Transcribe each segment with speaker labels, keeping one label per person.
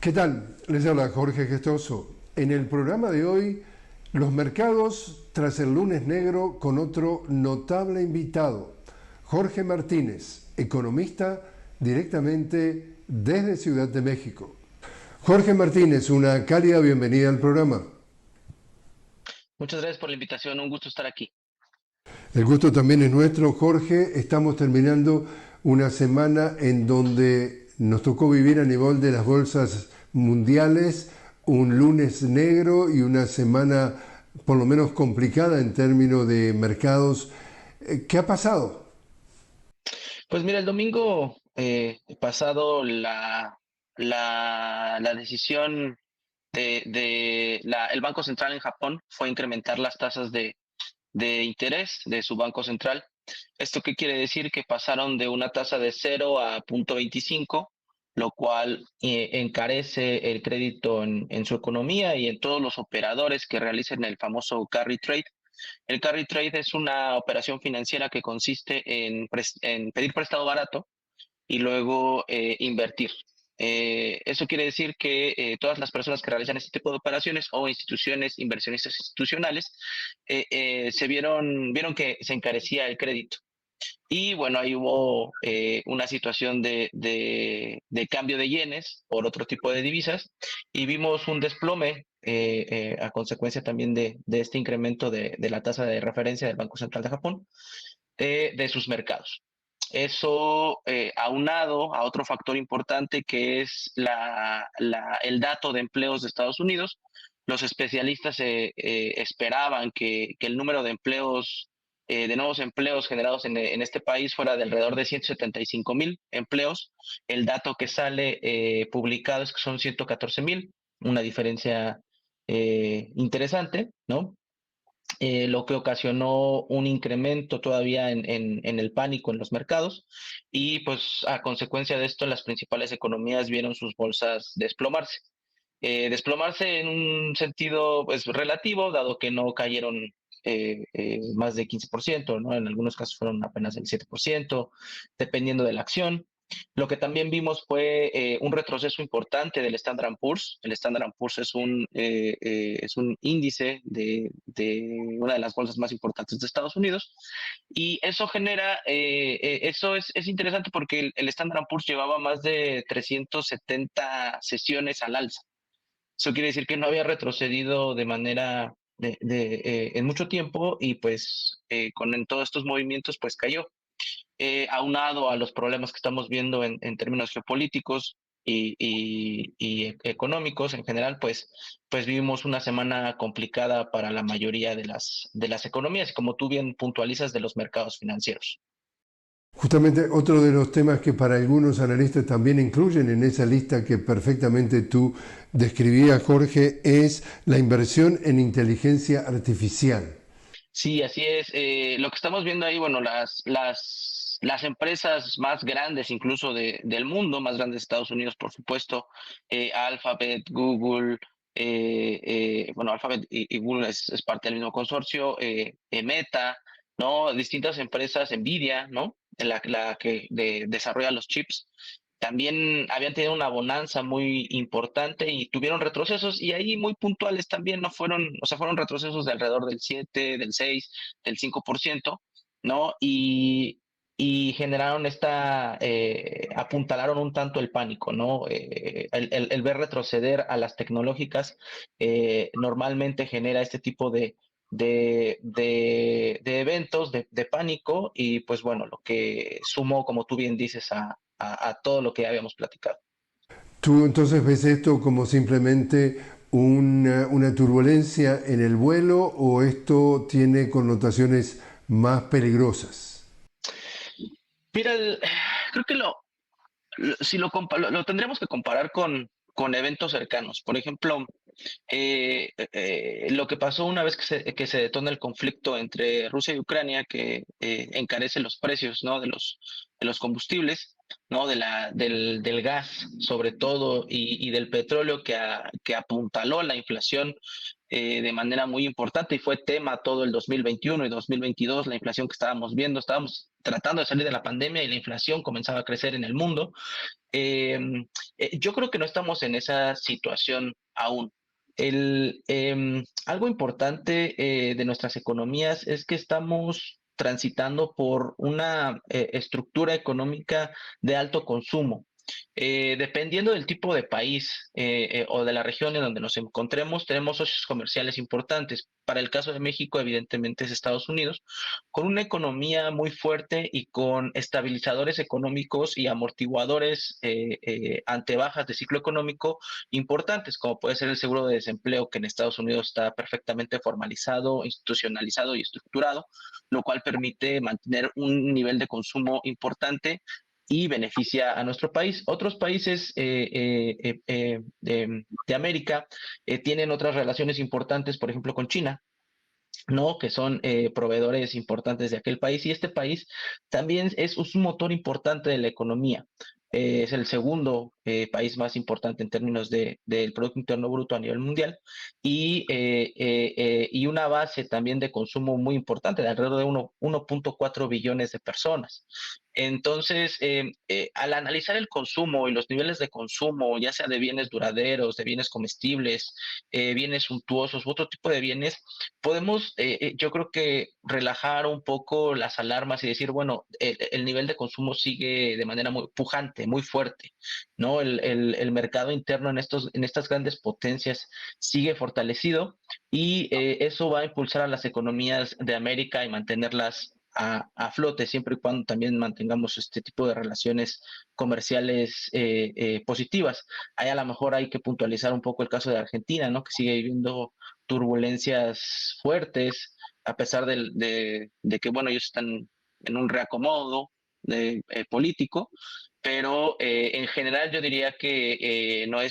Speaker 1: ¿Qué tal? Les habla Jorge Gestoso. En el programa de hoy, los mercados tras el lunes negro con otro notable invitado, Jorge Martínez, economista directamente desde Ciudad de México. Jorge Martínez, una cálida bienvenida al programa.
Speaker 2: Muchas gracias por la invitación, un gusto estar aquí.
Speaker 1: El gusto también es nuestro, Jorge. Estamos terminando una semana en donde nos tocó vivir a nivel de las bolsas mundiales un lunes negro y una semana por lo menos complicada en términos de mercados. ¿Qué ha pasado?
Speaker 2: Pues mira, el domingo pasado la decisión el Banco Central en Japón fue incrementar las tasas de interés de su Banco Central. ¿Esto qué quiere decir? Que pasaron de una tasa de 0 a 0.25, lo cual encarece el crédito en su economía y en todos los operadores que realicen el famoso carry trade. El carry trade es una operación financiera que consiste en pedir prestado barato y luego invertir. Eso quiere decir que todas las personas que realizan este tipo de operaciones o instituciones, inversionistas institucionales, vieron que se encarecía el crédito. Y bueno, ahí hubo una situación de cambio de yenes por otro tipo de divisas y vimos un desplome a consecuencia también de este incremento de la tasa de referencia del Banco Central de Japón de sus mercados. Eso aunado a otro factor importante que es el dato de empleos de Estados Unidos. Los especialistas esperaban que el número de empleos, de nuevos empleos generados en este país fuera de alrededor de 175,000 empleos. El dato que sale publicado es que son 114,000, una diferencia interesante, ¿no? Lo que ocasionó un incremento todavía en el pánico en los mercados y pues a consecuencia de esto las principales economías vieron sus bolsas desplomarse. Desplomarse en un sentido pues relativo, dado que no cayeron más de 15%, ¿no? En algunos casos fueron apenas el 7%, dependiendo de la acción. Lo que también vimos fue un retroceso importante del Standard Poor's. El Standard Poor's es un índice de una de las bolsas más importantes de Estados Unidos y eso genera, eso es interesante porque el Standard Poor's llevaba más de 370 sesiones al alza. Eso quiere decir que no había retrocedido de manera en mucho tiempo y pues con todos estos movimientos pues cayó aunado a los problemas que estamos viendo en términos geopolíticos y económicos en general, pues vivimos una semana complicada para la mayoría de las economías, y como tú bien puntualizas, de los mercados financieros.
Speaker 1: Justamente otro de los temas que para algunos analistas también incluyen en esa lista que perfectamente tú describías, Jorge, es la inversión en inteligencia artificial.
Speaker 2: Sí, así es. Lo que estamos viendo ahí, bueno, las empresas más grandes incluso del mundo, más grandes de Estados Unidos, por supuesto, Alphabet, Google, bueno, Alphabet y Google es parte del mismo consorcio, Meta, ¿no? Distintas empresas, Nvidia, ¿no? La que desarrolla los chips también habían tenido una bonanza muy importante y tuvieron retrocesos y ahí muy puntuales también, no fueron, o sea, fueron retrocesos de alrededor del 7, del 6, del 5%, ¿no? Y generaron apuntalaron un tanto el pánico, ¿no? El ver retroceder a las tecnológicas normalmente genera este tipo de eventos de pánico y pues bueno, lo que sumó, como tú bien dices, a todo lo que habíamos platicado.
Speaker 1: ¿Tú entonces ves esto como simplemente una turbulencia en el vuelo o esto tiene connotaciones más peligrosas?
Speaker 2: Mira, creo que si lo tendremos que comparar con eventos cercanos. Por ejemplo, lo que pasó una vez que se detona el conflicto entre Rusia y Ucrania, que encarece los precios, ¿no? de los combustibles, ¿no? Del gas, sobre todo, y del petróleo que apuntaló la inflación de manera muy importante y fue tema todo el 2021 y 2022, la inflación que estábamos viendo, estábamos tratando de salir de la pandemia y la inflación comenzaba a crecer en el mundo. Eh, yo creo que no estamos en esa situación aún. Algo importante de nuestras economías es que estamos transitando por una estructura económica de alto consumo. Dependiendo del tipo de país o de la región en donde nos encontremos, tenemos socios comerciales importantes. Para el caso de México, evidentemente es Estados Unidos, con una economía muy fuerte y con estabilizadores económicos y amortiguadores ante bajas de ciclo económico importantes, como puede ser el seguro de desempleo, que en Estados Unidos está perfectamente formalizado, institucionalizado y estructurado, lo cual permite mantener un nivel de consumo importante y beneficia a nuestro país. Otros países de América tienen otras relaciones importantes, por ejemplo, con China, ¿no? Que son proveedores importantes de aquel país y este país también es un motor importante de la economía. Es el segundo país más importante en términos del Producto Interno Bruto a nivel mundial y una base también de consumo muy importante, de alrededor de 1.4 billones de personas. Entonces, al analizar el consumo y los niveles de consumo, ya sea de bienes duraderos, de bienes comestibles, bienes suntuosos u otro tipo de bienes, podemos, yo creo que relajar un poco las alarmas y decir, bueno, el nivel de consumo sigue de manera muy pujante, muy fuerte, ¿no? El mercado interno en estas grandes potencias sigue fortalecido y eso va a impulsar a las economías de América y mantenerlas a flote, siempre y cuando también mantengamos este tipo de relaciones comerciales positivas. Ahí a lo mejor hay que puntualizar un poco el caso de Argentina, ¿no? Que sigue viviendo turbulencias fuertes, a pesar de que, bueno, ellos están en un reacomodo político, pero en general yo diría que no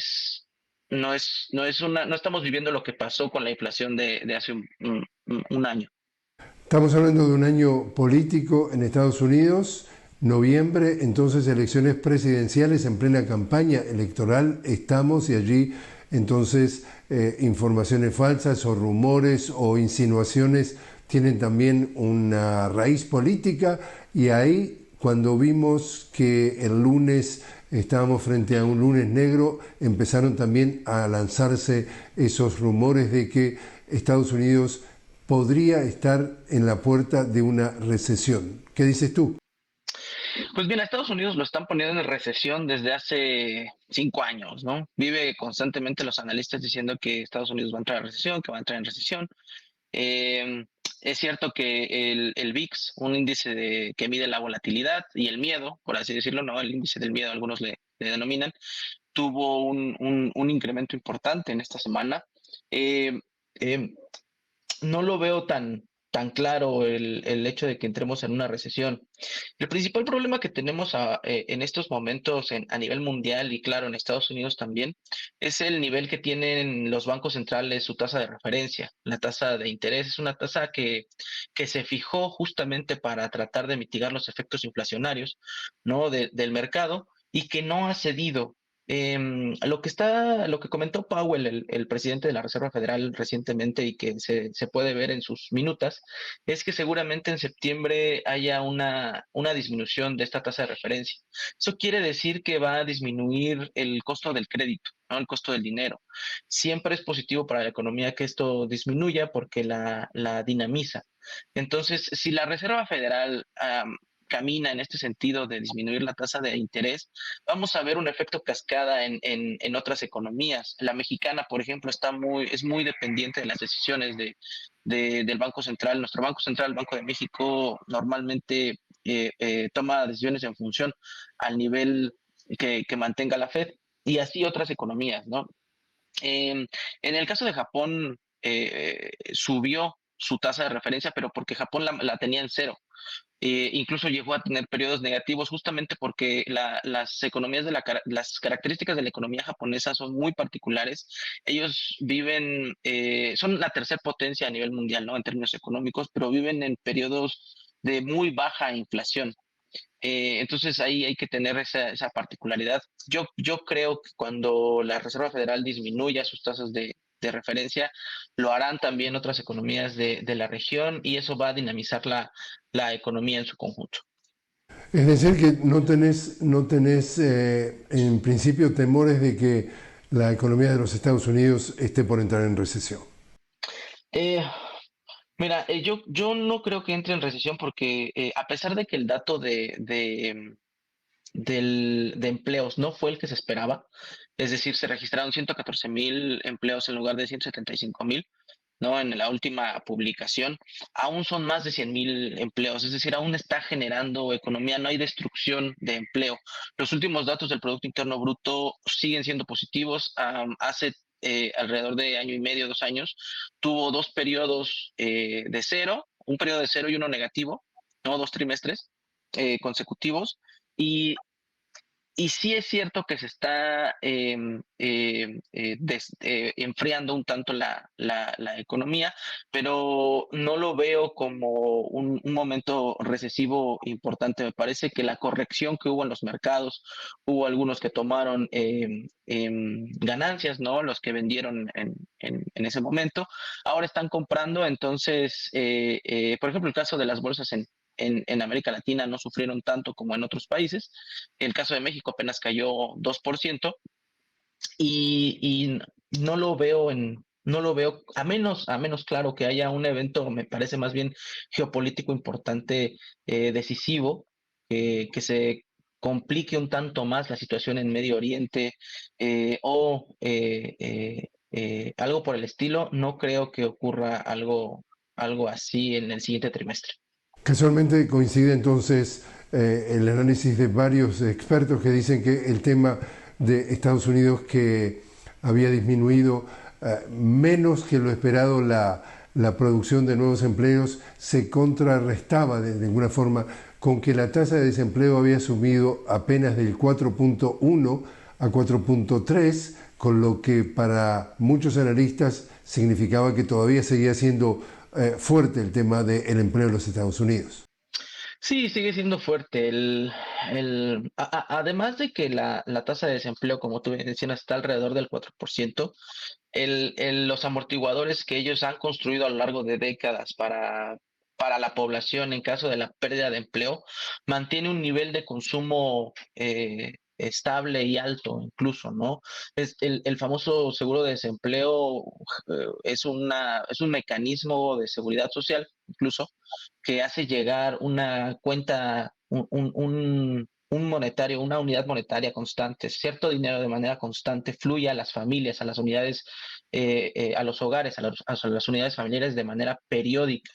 Speaker 2: estamos viviendo lo que pasó con la inflación de hace un año.
Speaker 1: Estamos hablando de un año político en Estados Unidos, noviembre, entonces elecciones presidenciales en plena campaña electoral, estamos y allí entonces informaciones falsas o rumores o insinuaciones tienen también una raíz política y ahí cuando vimos que el lunes estábamos frente a un lunes negro, empezaron también a lanzarse esos rumores de que Estados Unidos podría estar en la puerta de una recesión. ¿Qué dices tú?
Speaker 2: Pues bien, a Estados Unidos lo están poniendo en recesión desde hace 5 años, ¿no? Vive constantemente los analistas diciendo que Estados Unidos va a entrar en recesión, que va a entrar en recesión. Eh, es cierto que el VIX, un índice que mide la volatilidad y el miedo, por así decirlo, no, el índice del miedo, algunos le denominan, tuvo un incremento importante en esta semana. Eh, eh, no lo veo tan claro el hecho de que entremos en una recesión. El principal problema que tenemos en estos momentos a nivel mundial y claro en Estados Unidos también es el nivel que tienen los bancos centrales, su tasa de referencia. La tasa de interés es una tasa que se fijó justamente para tratar de mitigar los efectos inflacionarios, ¿no? Del mercado y que no ha cedido. Lo que comentó Powell, el presidente de la Reserva Federal recientemente y que se puede ver en sus minutas, es que seguramente en septiembre haya una disminución de esta tasa de referencia. Eso quiere decir que va a disminuir el costo del crédito, ¿no? El costo del dinero. Siempre es positivo para la economía que esto disminuya porque la dinamiza. Entonces, si la Reserva Federal camina en este sentido de disminuir la tasa de interés, vamos a ver un efecto cascada en otras economías. La mexicana, por ejemplo, es muy dependiente de las decisiones del Banco Central. Nuestro Banco Central, el Banco de México, normalmente toma decisiones en función al nivel que mantenga la Fed y así otras economías, ¿no? En el caso de Japón, subió su tasa de referencia, pero porque Japón la tenía en cero. Incluso llegó a tener periodos negativos justamente porque las economías las características de la economía japonesa son muy particulares. Ellos viven, son la tercera potencia a nivel mundial, ¿no? En términos económicos, pero viven en periodos de muy baja inflación. Entonces ahí hay que tener esa particularidad. Yo creo que cuando la Reserva Federal disminuya sus tasas de referencia, lo harán también otras economías de la región y eso va a dinamizar la economía en su conjunto.
Speaker 1: Es decir, que no tenés en principio temores de que la economía de los Estados Unidos esté por entrar en recesión.
Speaker 2: Eh, Mira, yo no creo que entre en recesión porque a pesar de que el dato de empleos no fue el que se esperaba, es decir, se registraron 114,000 empleos en lugar de 175,000, ¿no? En la última publicación, aún son más de 100,000 empleos, es decir, aún está generando economía, no hay destrucción de empleo. Los últimos datos del Producto Interno Bruto siguen siendo positivos. Hace alrededor de año y medio, 2 años, tuvo dos periodos de cero, un periodo de cero y uno negativo, ¿no? 2 trimestres consecutivos. Y y sí es cierto que se está enfriando un tanto la economía, pero no lo veo como un momento recesivo importante. Me parece que la corrección que hubo en los mercados, hubo algunos que tomaron ganancias, ¿no? Los que vendieron en ese momento, ahora están comprando. Entonces, por ejemplo, el caso de las bolsas en América Latina no sufrieron tanto como en otros países. El caso de México apenas cayó 2% y no lo veo, a menos claro que haya un evento, me parece más bien geopolítico importante, decisivo, que se complique un tanto más la situación en Medio Oriente o algo por el estilo. No creo que ocurra algo así en el siguiente trimestre.
Speaker 1: Casualmente coincide entonces el análisis de varios expertos que dicen que el tema de Estados Unidos, que había disminuido menos que lo esperado la producción de nuevos empleos, se contrarrestaba de alguna forma con que la tasa de desempleo había subido apenas del 4.1 a 4.3, con lo que para muchos analistas significaba que todavía seguía siendo fuerte el tema del empleo en los Estados Unidos.
Speaker 2: Sí, sigue siendo fuerte. Además de que la tasa de desempleo, como tú mencionas, está alrededor del 4%, los amortiguadores que ellos han construido a lo largo de décadas para la población en caso de la pérdida de empleo, mantiene un nivel de consumo estable y alto incluso, ¿no? El famoso seguro de desempleo es un mecanismo de seguridad social incluso que hace llegar una cuenta, un monetario, una unidad monetaria constante, cierto dinero de manera constante fluye a las familias, a las unidades, a los hogares, a las unidades familiares de manera periódica.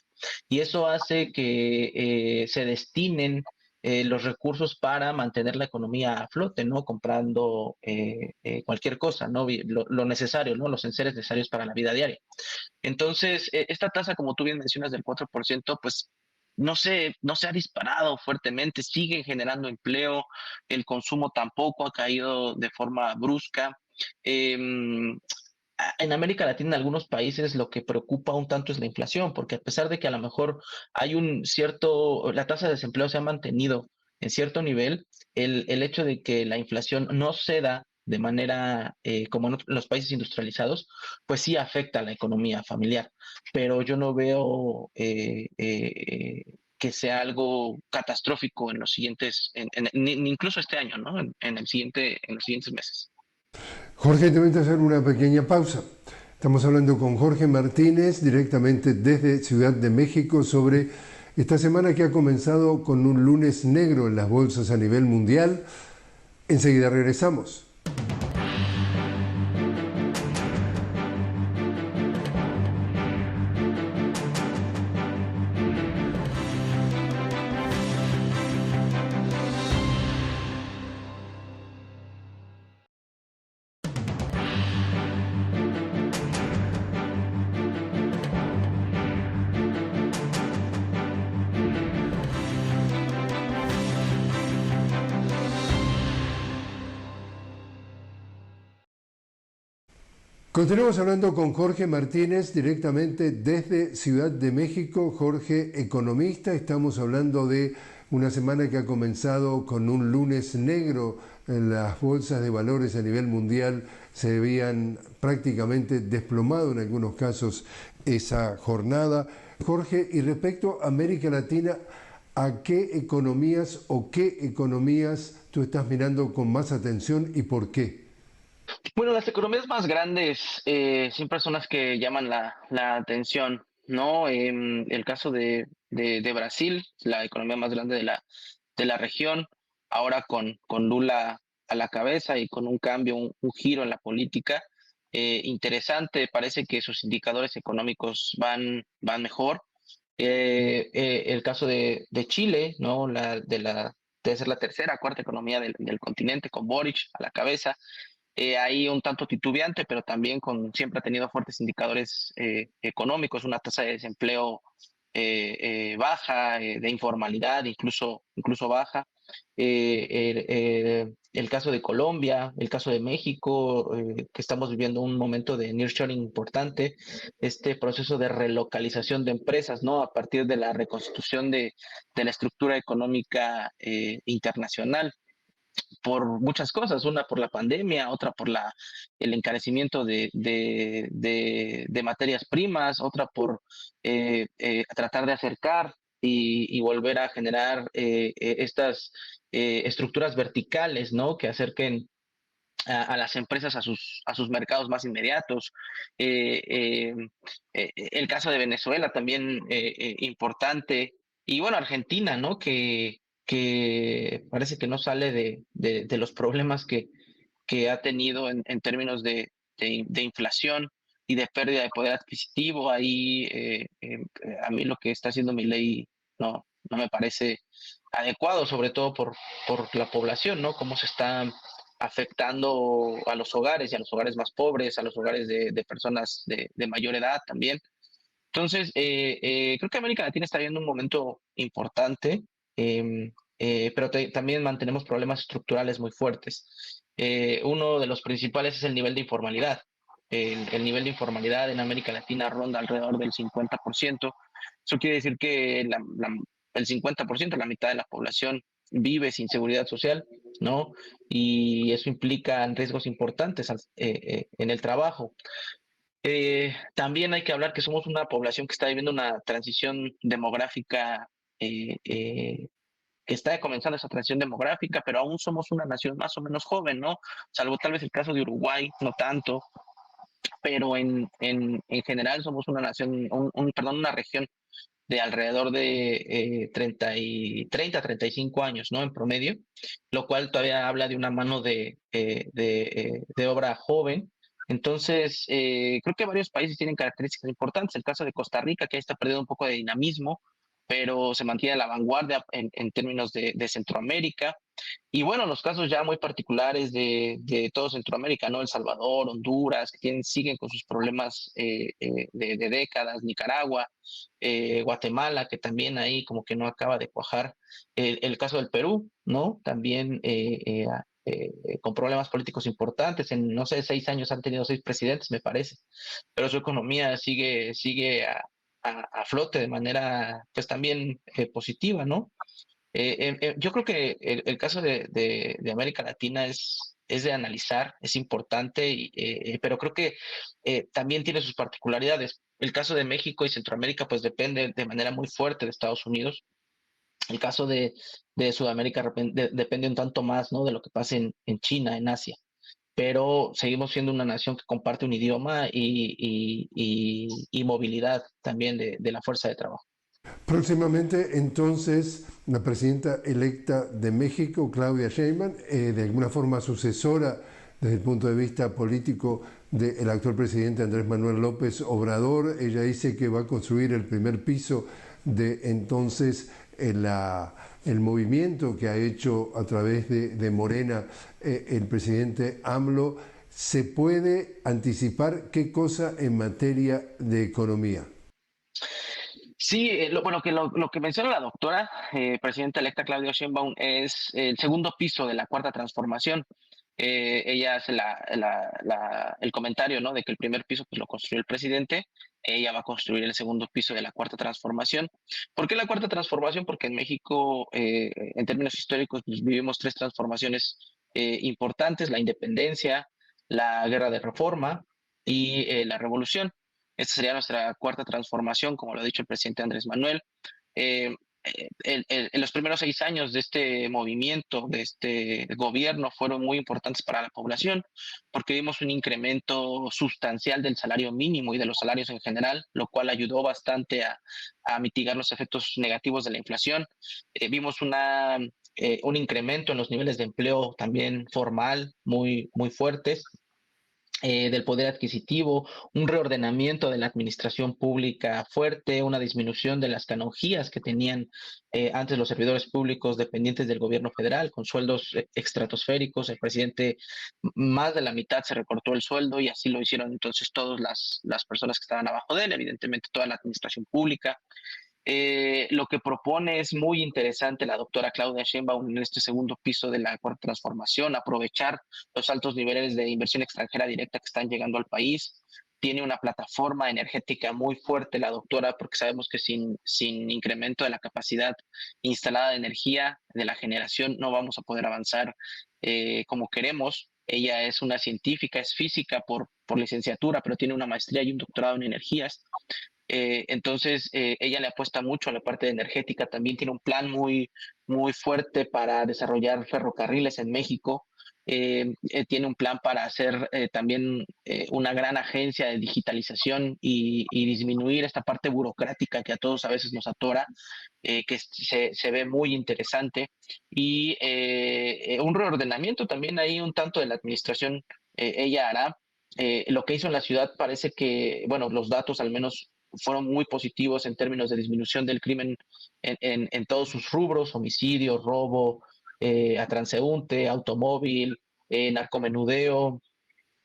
Speaker 2: Y eso hace que se destinen los recursos para mantener la economía a flote, ¿no? Comprando cualquier cosa, ¿no? Lo necesario, ¿no? Los enseres necesarios para la vida diaria. Entonces, esta tasa, como tú bien mencionas, del 4%, pues no se ha disparado fuertemente, siguen generando empleo, el consumo tampoco ha caído de forma brusca. Em, en América Latina, en algunos países, lo que preocupa un tanto es la inflación, porque a pesar de que a lo mejor la tasa de desempleo se ha mantenido en cierto nivel, el hecho de que la inflación no ceda de manera como en los países industrializados, pues sí afecta a la economía familiar. Pero yo no veo que sea algo catastrófico en los siguientes, ni incluso este año, ¿no? En los siguientes meses.
Speaker 1: Jorge, te voy a hacer una pequeña pausa. Estamos hablando con Jorge Martínez directamente desde Ciudad de México sobre esta semana que ha comenzado con un lunes negro en las bolsas a nivel mundial. Enseguida regresamos. Continuamos hablando con Jorge Martínez directamente desde Ciudad de México. Jorge, economista, estamos hablando de una semana que ha comenzado con un lunes negro las bolsas de valores a nivel mundial se habían prácticamente desplomado en algunos casos esa jornada. Jorge, y respecto a América Latina, ¿a qué economías o qué economías tú estás mirando con más atención y por qué?
Speaker 2: Bueno, las economías más grandes siempre son las que llaman la atención, ¿no? El caso de Brasil, la economía más grande de la región, ahora con Lula a la cabeza y con un cambio, un giro en la política interesante, parece que sus indicadores económicos van mejor. El caso de Chile, ¿no? Debe ser la tercera, cuarta economía del continente, con Boric a la cabeza, ahí un tanto titubeante, pero también siempre ha tenido fuertes indicadores económicos, una tasa de desempleo baja, de informalidad incluso baja. El caso de Colombia, el caso de México, que estamos viviendo un momento de nearshoring importante, este proceso de relocalización de empresas, ¿no? A partir de la reconstitución de la estructura económica internacional por muchas cosas, una por la pandemia, otra por el encarecimiento de materias primas, otra por tratar de acercar y volver a generar estas estructuras verticales, ¿no? Que acerquen a las empresas a sus mercados más inmediatos. Eh, eh, el caso de Venezuela también importante. Y bueno, Argentina, ¿no? Que parece que no sale de los problemas que ha tenido en términos de inflación y de pérdida de poder adquisitivo. Ahí a mí lo que está haciendo Milei no me parece adecuado, sobre todo por la población, ¿no? Cómo se está afectando a los hogares y a los hogares más pobres, a los hogares de personas de mayor edad también. Entonces, creo que América Latina está viviendo un momento importante, pero también mantenemos problemas estructurales muy fuertes. Uno de los principales es el nivel de informalidad. El nivel de informalidad en América Latina ronda alrededor del 50%. Eso quiere decir que el 50%, la mitad de la población, vive sin seguridad social, ¿no? Y eso implica riesgos importantes en el trabajo. También hay que hablar que somos una población que está viviendo una transición demográfica, que está comenzando esa transición demográfica, pero aún somos una nación más o menos joven, ¿no? Salvo tal vez el caso de Uruguay, no tanto, pero en general somos una nación, perdón, una región de alrededor de 35 años, ¿no? En promedio, lo cual todavía habla de una mano de obra joven. Entonces, creo que varios países tienen características importantes. El caso de Costa Rica, que ahí está perdiendo un poco de dinamismo, pero se mantiene a la vanguardia en términos de Centroamérica. Y bueno, los casos ya muy particulares de todo Centroamérica, ¿no? El Salvador, Honduras, que siguen con sus problemas de décadas, Nicaragua, Guatemala, que también ahí como que no acaba de cuajar. El caso del Perú, ¿no? También con problemas políticos importantes. En, no sé, 6 años han tenido 6 presidentes, me parece, pero su economía sigue a flote de manera, pues también positiva, ¿no? Yo creo que el caso de América Latina es de analizar, es importante, pero creo que también tiene sus particularidades. El caso de México y Centroamérica, pues depende de manera muy fuerte de Estados Unidos. El caso de Sudamérica depende un tanto más, ¿no? De lo que pasa en China, en Asia. Pero seguimos siendo una nación que comparte un idioma y movilidad también de la fuerza de trabajo.
Speaker 1: Próximamente, entonces, la presidenta electa de México, Claudia Sheinbaum, de alguna forma sucesora desde el punto de vista político del actual presidente Andrés Manuel López Obrador. Ella dice que va a construir el primer piso de entonces el movimiento que ha hecho a través de Morena el presidente AMLO. ¿Se puede anticipar qué cosa en materia de economía?
Speaker 2: Sí, lo que menciona la doctora, presidenta electa Claudia Sheinbaum, es el segundo piso de la cuarta transformación. Ella hace el comentario, ¿no? De que el primer piso pues lo construyó el presidente, ella va a construir el segundo piso de la cuarta transformación. ¿Por qué la cuarta transformación? Porque en México, en términos históricos, pues, vivimos tres transformaciones importantes: la independencia, la guerra de reforma y la revolución. Esta sería nuestra cuarta transformación, como lo ha dicho el presidente Andrés Manuel. Eh, en los primeros 6 años de este movimiento, de este gobierno, fueron muy importantes para la población, porque vimos un incremento sustancial del salario mínimo y de los salarios en general, lo cual ayudó bastante a mitigar los efectos negativos de la inflación. Vimos un incremento en los niveles de empleo también formal muy fuertes, del poder adquisitivo, un reordenamiento de la administración pública fuerte, una disminución de las canonjías que tenían antes los servidores públicos dependientes del gobierno federal, con sueldos estratosféricos. El presidente, más de la mitad se recortó el sueldo, y así lo hicieron entonces todas las personas que estaban abajo de él, evidentemente toda la administración pública. Lo que propone es muy interesante la doctora Claudia Sheinbaum en este segundo piso de la cuarta transformación: aprovechar los altos niveles de inversión extranjera directa que están llegando al país. Tiene una plataforma energética muy fuerte la doctora, porque sabemos que sin incremento de la capacidad instalada de energía, de la generación, no vamos a poder avanzar como queremos. Ella es una científica, es física por licenciatura, pero tiene una maestría y un doctorado en energías. Entonces, ella le apuesta mucho a la parte energética. También tiene un plan muy fuerte para desarrollar ferrocarriles en México. Tiene un plan para hacer también una gran agencia de digitalización y disminuir esta parte burocrática que a todos a veces nos atora, que se ve muy interesante. Y un reordenamiento también ahí un tanto de la administración, ella hará. Lo que hizo en la ciudad parece que, bueno, los datos al menos fueron muy positivos en términos de disminución del crimen en todos sus rubros: homicidio, robo a transeúnte, automóvil, narcomenudeo,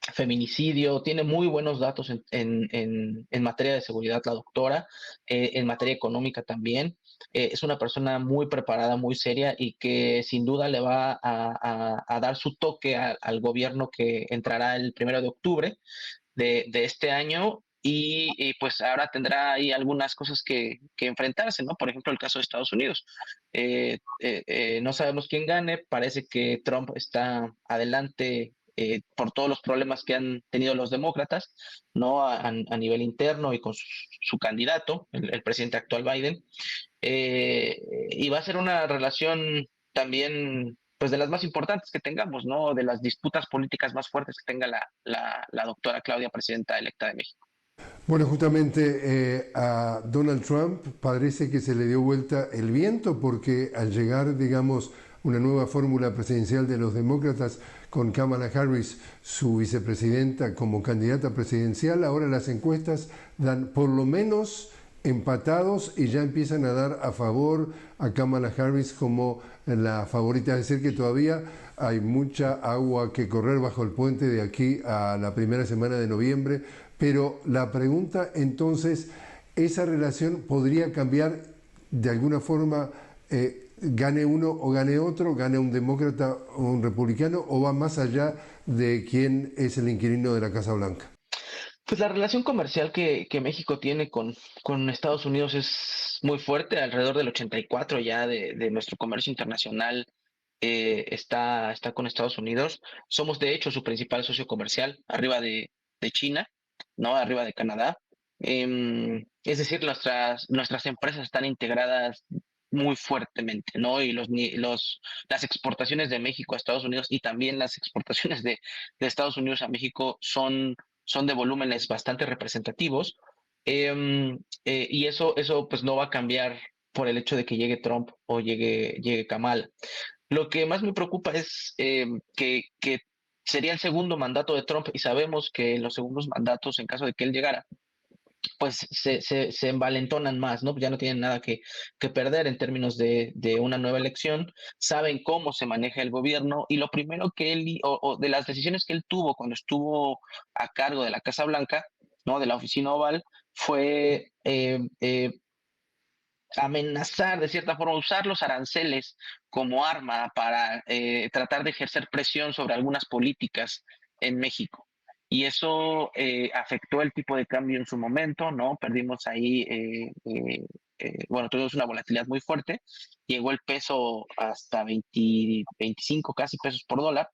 Speaker 2: feminicidio. Tiene muy buenos datos en materia de seguridad la doctora, en materia económica también. Es una persona muy preparada, muy seria, y que sin duda le va a dar su toque al gobierno que entrará el 1 de octubre de este año. Y pues ahora tendrá ahí algunas cosas que enfrentarse, ¿no? Por ejemplo, el caso de Estados Unidos. No sabemos quién gane. Parece que Trump está adelante por todos los problemas que han tenido los demócratas, ¿no? A nivel interno, y con su candidato, el presidente actual Biden. Y va a ser una relación también, pues, de las más importantes que tengamos, ¿no? De las disputas políticas más fuertes que tenga la doctora Claudia, presidenta electa de México.
Speaker 1: Bueno, justamente a Donald Trump parece que se le dio vuelta el viento, porque al llegar, digamos, una nueva fórmula presidencial de los demócratas con Kamala Harris, su vicepresidenta, como candidata presidencial, ahora las encuestas dan por lo menos empatados y ya empiezan a dar a favor a Kamala Harris como la favorita. Es decir, que todavía hay mucha agua que correr bajo el puente de aquí a la primera semana de noviembre. Pero la pregunta entonces, ¿esa relación podría cambiar de alguna forma, gane uno o gane otro, gane un demócrata o un republicano, o va más allá de quién es el inquilino de la Casa Blanca?
Speaker 2: Pues la relación comercial que México tiene con Estados Unidos es muy fuerte. Alrededor del 84 ya de nuestro comercio internacional está con Estados Unidos. Somos de hecho su principal socio comercial, arriba de China, ¿no? Arriba de Canadá. Es decir, nuestras empresas están integradas muy fuertemente, ¿no? Y las exportaciones de México a Estados Unidos, y también las exportaciones de Estados Unidos a México, son de volúmenes bastante representativos. Y eso pues no va a cambiar por el hecho de que llegue Trump o llegue Kamala. Lo que más me preocupa es que sería el segundo mandato de Trump, y sabemos que los segundos mandatos, en caso de que él llegara, pues se envalentonan más, ¿no? Ya no tienen nada que perder en términos de una nueva elección. Saben cómo se maneja el gobierno, y lo primero que él, o de las decisiones que él tuvo cuando estuvo a cargo de la Casa Blanca, ¿no? De la oficina oval, fue amenazar, de cierta forma, usar los aranceles como arma para tratar de ejercer presión sobre algunas políticas en México. Y eso afectó el tipo de cambio en su momento, ¿no? Perdimos ahí, bueno, tuvimos una volatilidad muy fuerte. Llegó el peso hasta 20, 25 casi pesos por dólar.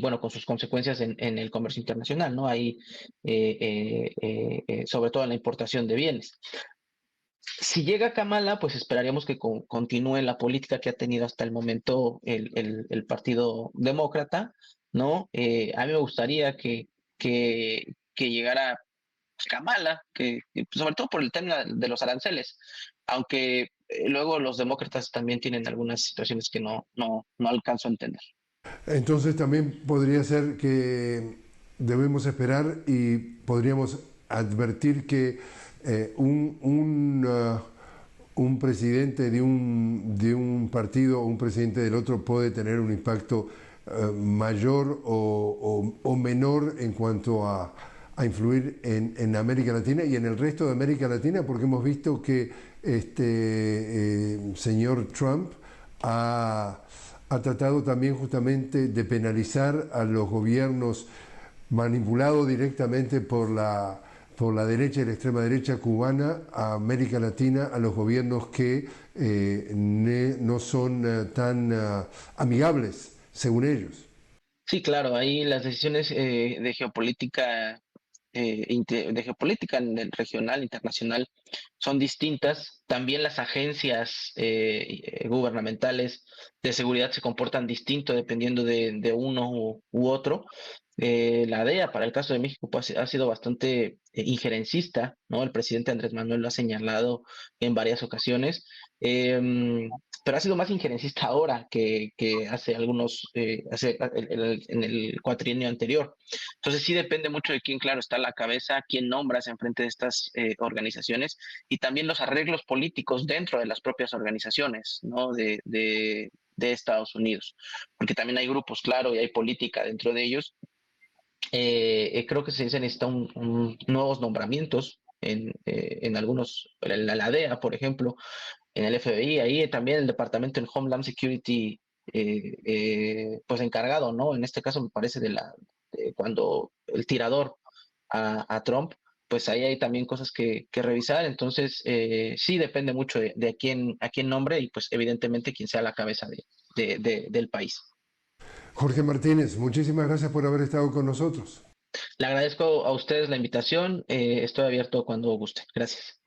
Speaker 2: bueno, con sus consecuencias en el comercio internacional, ¿no? Ahí, sobre todo en la importación de bienes. Si llega Kamala, pues esperaríamos que continúe la política que ha tenido hasta el momento el Partido Demócrata, ¿no? A mí me gustaría que llegara Kamala, sobre todo por el tema de los aranceles, aunque luego los demócratas también tienen algunas situaciones que no alcanzo a entender.
Speaker 1: Entonces también podría ser que debemos esperar y podríamos advertir que un presidente de un partido o un presidente del otro puede tener un impacto mayor o menor en cuanto a influir en América Latina y en el resto de América Latina, porque hemos visto que señor Trump ha tratado también justamente de penalizar a los gobiernos manipulados directamente por la derecha y la extrema derecha cubana a América Latina, a los gobiernos que no son tan amigables, según ellos.
Speaker 2: Sí, claro, ahí las decisiones de geopolítica regional, internacional, son distintas. También las agencias gubernamentales de seguridad se comportan distinto dependiendo de uno u otro. La DEA, para el caso de México, pues, ha sido bastante injerencista, ¿no? El presidente Andrés Manuel lo ha señalado en varias ocasiones. Em, pero ha sido más injerencista ahora que hace en el cuatrienio anterior. Entonces sí depende mucho de quién, claro, está a la cabeza, quién nombras enfrente de estas organizaciones y también los arreglos políticos dentro de las propias organizaciones, ¿no? De Estados Unidos, porque también hay grupos, claro, y hay política dentro de ellos. Creo que se necesita nuevos nombramientos en algunos, en la DEA, por ejemplo, en el FBI, ahí también el departamento del Homeland Security, pues encargado, ¿no? En este caso me parece de cuando el tirador a Trump, pues ahí hay también cosas que revisar, entonces sí depende mucho de a quién nombre y pues evidentemente quién sea la cabeza del país.
Speaker 1: Jorge Martínez, muchísimas gracias por haber estado con nosotros.
Speaker 2: Le agradezco a ustedes la invitación, estoy abierto cuando guste. Gracias.